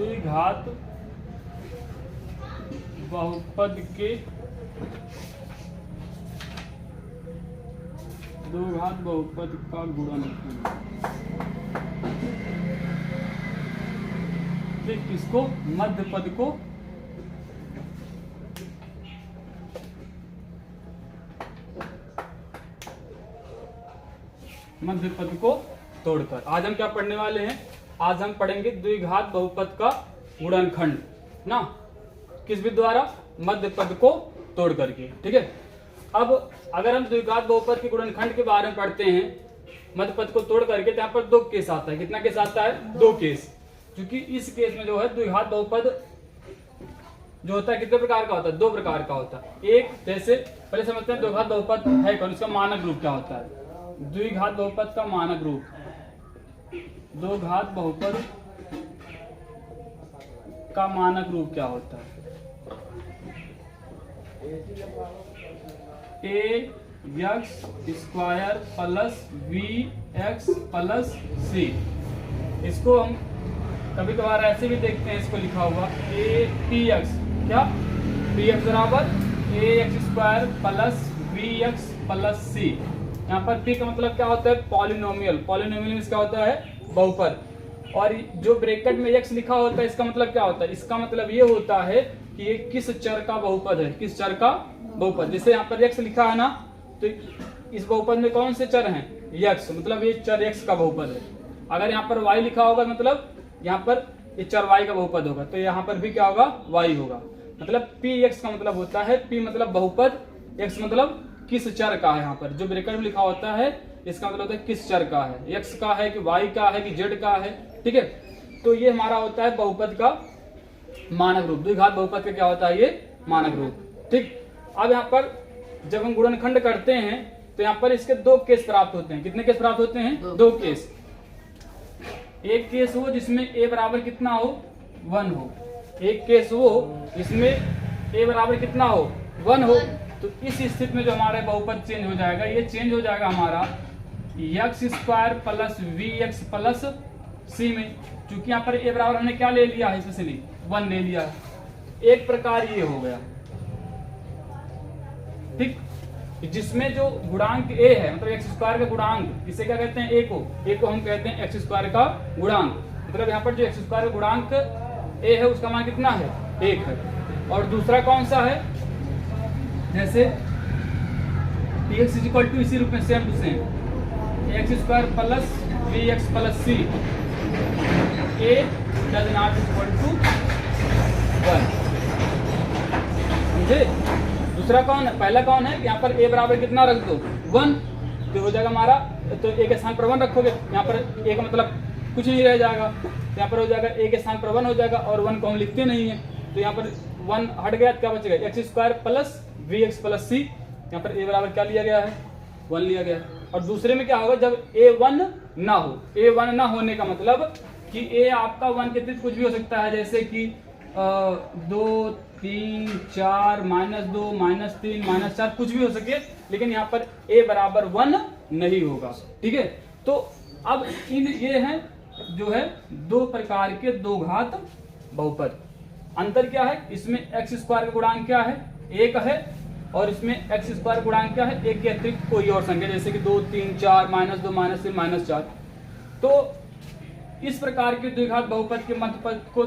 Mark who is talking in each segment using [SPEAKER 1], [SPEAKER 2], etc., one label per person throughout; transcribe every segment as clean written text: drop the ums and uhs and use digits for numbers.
[SPEAKER 1] द्विघात बहुपद के द्विघात बहुपद का गुणनखंड। ठीक, किसको? मध्य पद को तोड़कर। आज हम क्या पढ़ने वाले हैं? आज हम पढ़ेंगे द्विघात बहुपद का गुणनखंड ना, किस विधि द्वारा? मध्य पद को तोड़ करके। ठीक है, अब अगर हम द्विघात बहुपद के गुणनखंड के बारे में पढ़ते हैं मध्य पद को तोड़ करके, तो यहाँ पर दो केस आता है। कितना केस आता है? दो केस। क्योंकि इस केस में जो है द्विघात बहुपद जो होता है कितने प्रकार का होता है? दो प्रकार का होता है। एक, जैसे पहले समझते हैं द्विघात बहुपद है कौन, इसका मानक रूप क्या होता है? द्विघात बहुपद का मानक रूप, द्विघात बहुपद का मानक रूप क्या होता है? A x square plus b x plus c. इसको हम कभी कभार ऐसे भी देखते हैं, इसको लिखा हुआ ए पी एक्स, क्या? पी एक्स बराबर a x square plus b x plus c. यहाँ पर पी का मतलब क्या होता है? पॉलिनोमियल। पॉलिनोमियल में क्या होता है? बहुपद। और जो ब्रैकेट में एक्स लिखा होता है इसका मतलब क्या होता है? इसका मतलब ये होता है कि ये किस चर का बहुपद है, किस चर का बहुपद। जैसे यहाँ पर एक्स लिखा है ना, तो इस बहुपद में कौन से चर हैं? एक्स, मतलब ये चर एक्स का बहुपद है। अगर यहाँ पर वाई लिखा होगा मतलब यहाँ पर ये चर वाई का बहुपद होगा, तो यहाँ पर भी क्या होगा? वाई होगा। मतलब पी एक्स का मतलब होता है, पी मतलब बहुपद, एक्स मतलब किस चर का है। यहाँ पर जो ब्रैकेट में लिखा होता है इसका मतलब होता है किस चर का है, एक्स का है कि वाई का है कि जेड का है। ठीक है, तो ये हमारा होता है बहुपद का मानक रूप। द्विघात बहुपद का क्या होता है? ये मानक रूप। ठीक, अब यहाँ पर जब हम गुणनखंड करते हैं तो यहाँ पर इसके दो केस प्राप्त होते हैं। कितने केस प्राप्त होते हैं? दो केस। एक केस वो जिसमें ए बराबर कितना हो? 1 हो। एक केस वो जिसमें ए बराबर कितना हो? 1 हो। तो इस स्थिति में जो हमारा बहुपद चेंज हो जाएगा, ये चेंज हो जाएगा हमारा x square plus v x plus c में। क्योंकि यहाँ पर ए बराबर हमने क्या ले लिया है? स्पेशली 1 ले लिया है। एक प्रकार ये हो गया। ठीक, जिसमें जो गुणांक ए है, मतलब एक्स स्क्वायर का गुणांक, इसे क्या कहते हैं? ए को हम कहते हैं एक्स स्क्वायर का गुणांक। मतलब यहाँ पर जो एक्स स्क्वायर का गुणांक ए है उसका मान कितना है? 1 है। और दूसरा कौन सा है? जैसे p x is equal to, इसी रूप में same to same x square plus b x plus c, a does not equal to 1। समझे? दूसरा कौन है? पहला कौन है? यहाँ पर ए बराबर कितना रख दो? 1, तो हो जाएगा हमारा, तो ए के स्थान पर 1 रखोगे, यहाँ पर ए का मतलब कुछ नहीं रह जाएगा, तो यहाँ पर हो जाएगा ए के स्थान पर 1 हो जाएगा, और 1 को हम लिखते नहीं है, तो यहाँ पर 1 हट गया, तो क्या बचेगा? X square plus v x plus c. यहाँ पर ए बराबर क्या लिया गया है? 1 लिया गया है। और दूसरे में क्या होगा? जब ए 1 ना हो, ए 1 ना होने का मतलब कि ए आपका 1 के अतिरिक्त कुछ भी हो सकता है, जैसे कि 2 3 4 -2 -3 -4 कुछ भी हो सके, लेकिन यहाँ पर a बराबर 1 नहीं होगा। ठीक है, तो अब ये हैं जो है दो प्रकार के दो घात बहुपद। अंतर क्या है? इसमें एक्स स्क्वायर का गुणांक क्या है? 1 है, और इसमें एक्स स्क्वायर गुणांक क्या है? 1 के अतिरिक्त कोई और संख्या, जैसे कि 2 3 4 -2 -3 -4। तो इस प्रकार के द्विघात बहुपद के मध्य पद को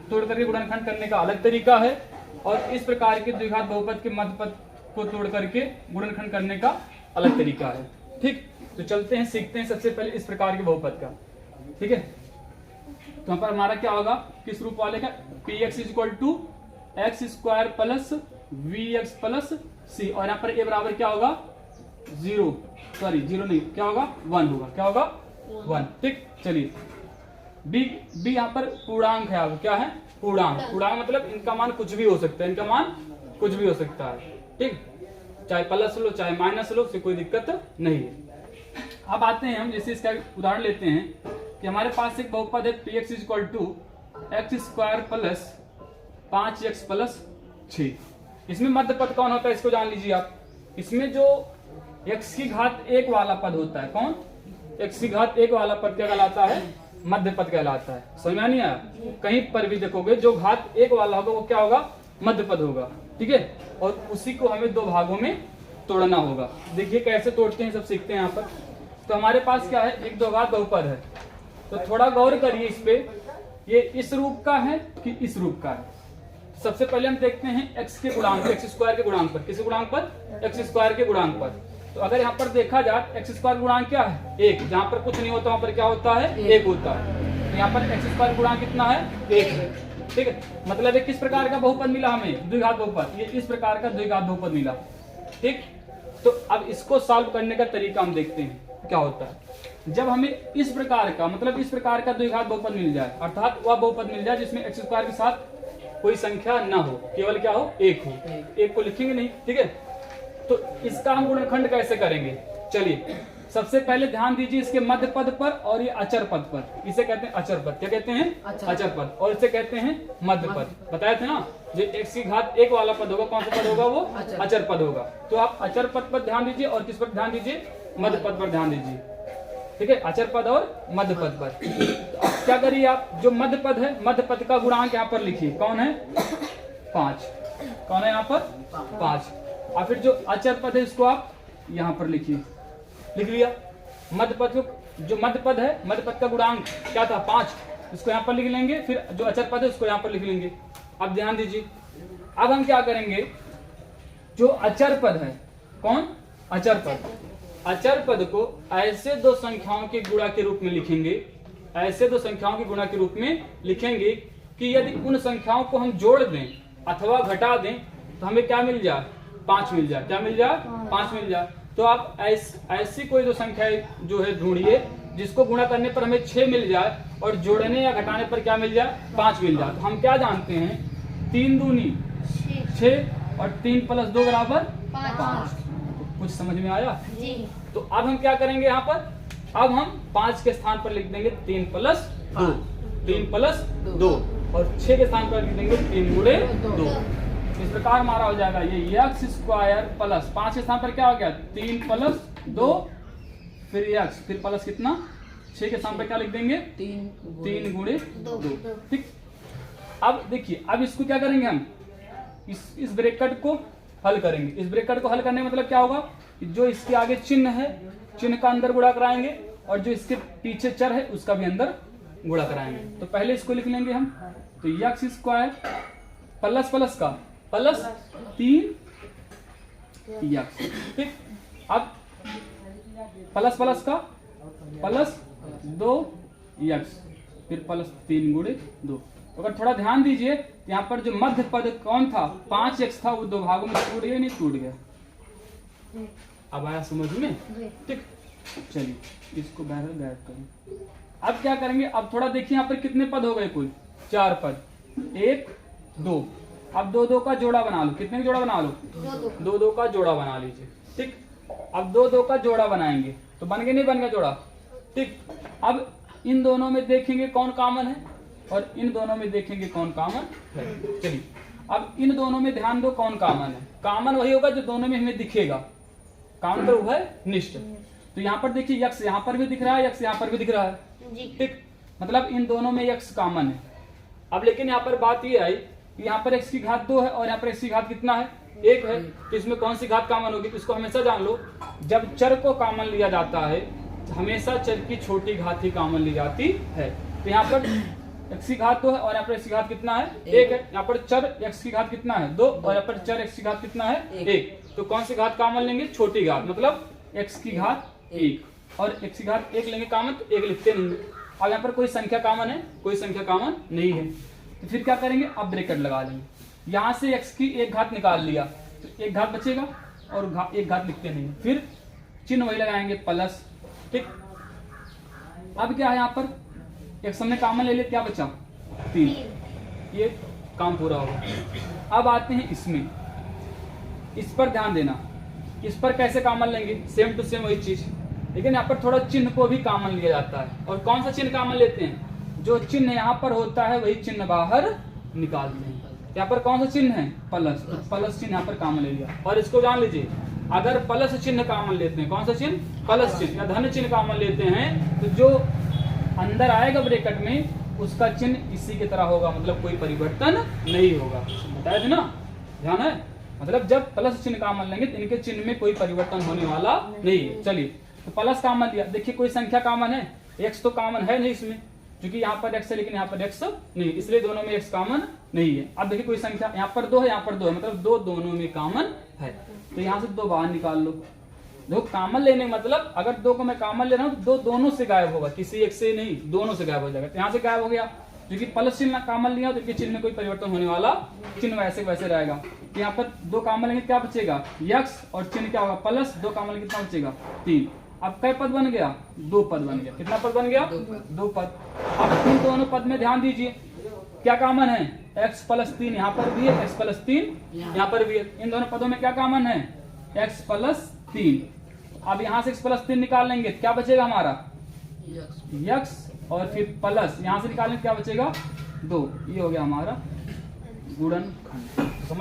[SPEAKER 1] तोड़ करके गुणनखंड करने का अलग तरीका है, और इस प्रकार के द्विघात बहुपद के मध्य पद को तोड़ करके गुणनखंड करने का अलग तरीका है। ठीक, तो चलते हैं, सीखते हैं सबसे पहले इस प्रकार के बहुपद का। ठीक है, तो यहाँ पर हमारा क्या होगा? किस रूप वाले का? P x is equal to x square plus v x plus c, और यहाँ पर ए बराबर क्या होगा? 0 नहीं, क्या होगा? 1 होगा। क्या होगा? 1। ठीक, चलिए बी यहाँ पर पूर्णांक है। अब क्या है? पूर्णांक। पूर्णांक मतलब इनका मान कुछ भी हो सकता है, इनका मान कुछ भी हो सकता है। ठीक, चाहे प्लस लो चाहे माइनस लो, उससे कोई दिक्कत नहीं है। अब आते हैं हम, जैसे इसका उदाहरण लेते हैं कि हमारे पास एक बहुपद है p x is equal to x square plus 5x plus 6। इसमें मध्य पद कौन होता है? इसको जान लीजिए आप। इसमें जो x की घात 1 वाला पद होता है, कौन? x की घात 1 वाला पद क्या कहलाता है? मध्य पद कहलाता है। समझ में नहीं आया? कहीं पर भी देखोगे जो घात एक वाला होगा वो क्या होगा? मध्य पद होगा। ठीक है, और उसी को हमें दो भागों में तोड़ना होगा। देखिए कैसे तोड़ते हैं, सब सीखते हैं यहाँ पर। तो हमारे पास क्या है? एक द्विघात बहुपद है। तो थोड़ा गौर करिए इस पे, ये इस रूप का है कि इस रूप का है। सबसे पहले हम देखते हैं x के गुणांक, x स्क्वायर के गुणांक पर। किस गुणांक पर? x स्क्वायर के गुणांक पर। तो अगर यहाँ पर देखा जाए x स्क्वायर गुणांक क्या है? 1। जहाँ पर कुछ नहीं होता वहाँ पर क्या होता है? 1 होता है। तो यहाँ पर x स्क्वायर गुणांक कितना है? 1 है। ठीक है, मतलब ये किस प्रकार का बहुपद मिला हमें? द्विघात बहुपद। ये इस प्रकार का द्विघात बहुपद मिला। ठीक, तो अब इसको सॉल्व करने का तरीका हम देखते हैं क्या होता है। जब हमें इस प्रकार का, मतलब इस प्रकार का द्विघात बहुपद मिल जाए, अर्थात वह बहुपद मिल जाए जिसमें x स्क्वायर के साथ कोई संख्या ना हो, केवल क्या हो? 1 हो। 1 को लिखेंगे नहीं। ठीक है, तो इसका हम गुणनखंड कैसे करेंगे? चलिए, सबसे पहले ध्यान दीजिए इसके मध्य पद पर और ये अचर पद पर। इसे कहते हैं अचर पद। क्या कहते हैं? अचर पद। और इसे कहते हैं मध्य पद। बताए थे ना, जो x की घात 1 वाला पद होगा, कौन सा पद होगा? वो अचर पद होगा। तो आप अचर पद पर ध्यान दीजिए और किस पर ध्यान दीजिए? मध्य पद पर ध्यान दीजिए। ठीक है, अचर पद और मध्य पद पर। तो अब क्या करिए आप, जो मध्य पद है, मध्य पद का गुणांक यहाँ पर लिखिए। कौन है? 5। कौन है यहाँ पर? 5। और फिर जो अचर पद है इसको आप यहाँ पर लिखिए। लिख लिया। मध्य पद को, जो मध्य पद है, मध्य पद का गुणांक क्या था? 5। इसको यहाँ पर लिख लेंगे। फिर जो अचर पद है उसको यहाँ पर लिख लेंगे। अब ध्यान दीजिए, अब हम क्या करेंगे? जो अचर पद है, कौन? अचर पद। अचर पद को ऐसे दो संख्याओं के गुणा के रूप में लिखेंगे, ऐसे दो संख्याओं के गुणा के रूप में लिखेंगे कि यदि उन संख्याओं को हम जोड़ दें अथवा घटा दें तो हमें क्या मिल जाए? 5 मिल जाए। क्या मिल जाए? 5 मिल जाए। तो आप ऐसी कोई दो संख्या जो है ढूंढिए जिसको गुणा करने पर हमें 6 मिल जाए और जोड़ने या घटाने पर क्या मिल जाए? 5 मिल जाए। तो हम क्या जानते हैं? 3 दूनी 6 और 3 + 2 = 5। कुछ समझ में आया? जी। तो अब हम क्या करेंगे यहाँ पर? अब हम 5 के स्थान पर लिख देंगे 3 + 2। 3 + 2 और 6 के स्थान पर लिख देंगे 3 × 2। इस प्रकार हमारा हो जाएगा ये x स्क्वायर प्लस 5 के स्थान पर क्या हो गया? 3 + 2 फिर x फिर प्लस कितना? 6 के स्थान पर क्या लिख देंगे? 3 × 2। ठीक, अब देखिए, अब इसको क्या करेंगे हम? इस ब्रैकेट को हल करेंगे। इस ब्रैकेट को हल करने का मतलब क्या होगा? जो इसके आगे चिन्ह है, चिन्ह का अंदर गुणा कराएंगे और जो इसके पीछे चर है उसका भी अंदर गुणा कराएंगे। तो पहले इसको लिख लेंगे हम। तो x स्क्वायर प्लस प्लस का प्लस 3x। ठीक, अब प्लस प्लस का प्लस 2x फिर प्लस 3 × 2। अगर थोड़ा ध्यान दीजिए, यहाँ पर जो मध्य पद कौन था? 5x था, वो दो भागों में टूट गया, नहीं टूट गया? अब आया समझ में? ठीक, चलिए इसको बहरहाल गायब करें। अब क्या करेंगे? अब थोड़ा देखिए यहाँ पर कितने पद हो गए? कुल 4 पद। 1 2। अब 2 2 का जोड़ा बना लो। कितने का जोड़ा बना लो? 2 2 का जोड़ा बना लीजिए। ठीक, अब 2 2 का जोड़ा बनाएंगे तो बन गया, नहीं बन गया जोड़ा? ठीक, अब इन दोनों में देखेंगे कौन कॉमन है और इन दोनों में देखेंगे कौन कॉमन है। चलिए, अब इन दोनों में ध्यान दो कौन कॉमन है। कॉमन वही होगा जो दोनों में हमें दिखेगा। कॉमन पर हुआ है निष्ठ। तो यहाँ पर देखिए x यहाँ पर भी दिख रहा है, x यहाँ पर भी दिख रहा है। ठीक, मतलब इन दोनों में x कॉमन है। अब लेकिन यहाँ पर बात ये आई कि यहाँ पर x की घात 2 है और यहाँ पर x की घात कितना है? 1 है। तो इसमें कौन सी घात कॉमन होगी? इसको हमेशा जान लो, जब चर को कॉमन लिया जाता है हमेशा चर की छोटी घात ही कॉमन ली जाती है। तो यहाँ पर x की घात 2 है और यहाँ पर x की घात कितना है? 1 है। यहाँ पर चर x की घात कितना है? 2 और यहाँ पर चर x की घात कितना है? 1। तो कौन सी घात कॉमन लेंगे? छोटी घात, मतलब x की घात 1 और x की घात 1 लेंगे कॉमन, तो 1 लिखते नहीं। अब यहाँ पर कोई संख्या कॉमन है? कोई संख्या कॉमन नहीं है। तो फिर क्या करेंगे? अब ब्रैकेट लगा लेंगे। यहाँ से x की 1 घात निकाल लिया तो 1 घात बचेगा और 1 घात लिखते नहीं। फिर चिन्ह वही लगाएंगे प्लस। ठीक, अब क्या है? यहाँ पर x हमने कॉमन ले लिया, क्या बचा? 3। ये काम पूरा होगा। अब आते हैं इसमें, इस पर ध्यान देना। इस पर कैसे कॉमन लेंगे? सेम टू सेम वही चीज, लेकिन यहाँ पर थोड़ा चिन्ह को भी कॉमन लिया जाता है। और कौन सा चिन्ह कॉमन लेते हैं? जो चिन्ह यहाँ पर होता है वही चिन्ह बाहर निकालते हैं। यहाँ पर कौन सा चिन्ह है? प्लस। तो प्लस चिन्ह यहाँ पर कॉमन ले लिया। और इसको जान लीजिए, अगर प्लस चिन्ह कॉमन लेते हैं, कौन सा चिन्ह? प्लस चिन्ह या धन चिन्ह कॉमन लेते हैं, तो जो अंदर आएगा ब्रैकेट में उसका चिन्ह इसी की तरह होगा, मतलब कोई परिवर्तन नहीं होगा। बताया थे ना, ध्यान है। मतलब जब प्लस चिन्ह कॉमन लेंगे तो इनके चिन्ह में कोई परिवर्तन होने वाला नहीं है। चलिए, तो प्लस कॉमन लिया, देखिए कोई संख्या कॉमन है, एक्स तो कॉमन है नहीं इसमें, क्योंकि यहाँ पर एक्स है लेकिन यहाँ पर एक्स नहीं, इसलिए दोनों में एक्स कॉमन नहीं है। अब देखिए कोई संख्या यहाँ पर 2 है, यहाँ पर 2 है, मतलब 2 दोनों में कॉमन है, तो यहाँ से 2 बाहर निकाल लो। देखो कॉमन लेने मतलब अगर 2 को मैं कॉमन ले रहा हूँ तो 2 दोनों से गायब होगा, किसी एक से नहीं, दोनों से गायब हो जाएगा। तो यहाँ से गायब हो गया, क्योंकि प्लस चिन्ह कॉमन लिया तो इनके चिन्ह में कोई परिवर्तन होने वाला, चिन्ह वैसे वैसे रहेगा। तो यहाँ पर 2 कॉमन लेंगे क्या बचेगा, यक्स, और चिन्ह क्या होगा प्लस, 2 कॉमन लेंगे कितना बचेगा 3। अब कई पद बन गया, 2 पद बन गया। कितना पद बन गया, 2 पद। अब इन दोनों पद में ध्यान दीजिए क्या कॉमन है, x प्लस 3 यहाँ पर भी है, x प्लस 3 यहाँ पर भी है। इन दोनों पदों में क्या कॉमन है, x प्लस 3। अब यहाँ से x प्लस 3 निकाल लेंगे क्या बचेगा हमारा, x, और फिर प्लस यहाँ से निकालेंगे क्या बचेगा 2। ये हो गया हमारा गुणनखंड।